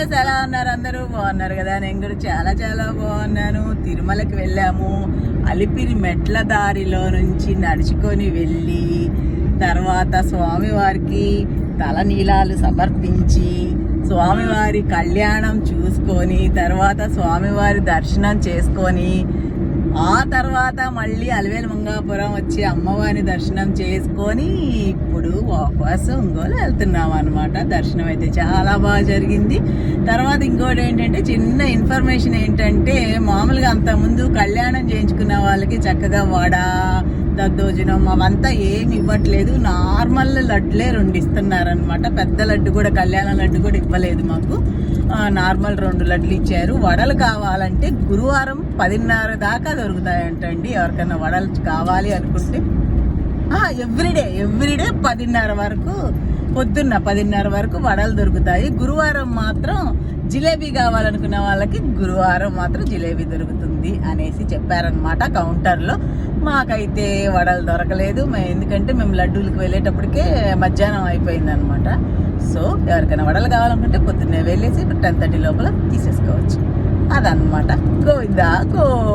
Viewers, ఎలా ఉన్నారు? అందరూ బాగున్నారు కదా? నేను కూడా చాలా చాలా బాగున్నాను. తిరుమలకి వెళ్ళాము. అలిపిరి మెట్ల దారిలో నుంచి నడుచుకొని వెళ్ళి తర్వాత స్వామివారికి తలనీలాలు సమర్పించి స్వామివారి కళ్యాణం చూసుకొని తర్వాత స్వామివారి దర్శనం చేసుకొని ఆ తర్వాత మళ్ళీ అలివేలు మంగాపురం వచ్చి అమ్మవారిని దర్శనం చేసుకొని ఇప్పుడు వాపస్ ఒంగోలు వెళ్తున్నాం అనమాట. దర్శనం అయితే చాలా బాగా జరిగింది. తర్వాత ఇంకోటి ఏంటంటే చిన్న ఇన్ఫర్మేషన్ ఏంటంటే, మామూలుగా అంతకుముందు కళ్యాణం చేయించుకున్న వాళ్ళకి చక్కగా వడ దద్దోజనం అవంతా ఏమి ఇవ్వట్లేదు. నార్మల్ లడ్లే 2 ఇస్తున్నారనమాట. పెద్ద లడ్డు కూడా, కళ్యాణ లడ్డు కూడా ఇవ్వలేదు మాకు. నార్మల్ 2 లడ్లు ఇచ్చారు. వడలు కావాలంటే గురువారం 10:30 దాకా దొరుకుతాయంటండి. ఎవరికైనా వడలు కావాలి అనుకుంటే ఎవ్రీడే 10:30 వరకు, పొద్దున్న 10:30 వరకు వడలు దొరుకుతాయి. గురువారం మాత్రం జిలేబీ కావాలనుకున్న వాళ్ళకి గురువారం మాత్రం జిలేబీ దొరుకుతుంది అనేసి చెప్పారనమాట కౌంటర్లో. మాకైతే వడలు దొరకలేదు. ఎందుకంటే మేము లడ్డూలకు వెళ్ళేటప్పటికే మధ్యాహ్నం అయిపోయింది అనమాట. సో ఎవరికైనా వడలు కావాలనుకుంటే పొద్దున్నే వెళ్ళేసి 10:30 లోపల తీసేసుకోవచ్చు. అదనమాట. గోవిందా గోవిందా.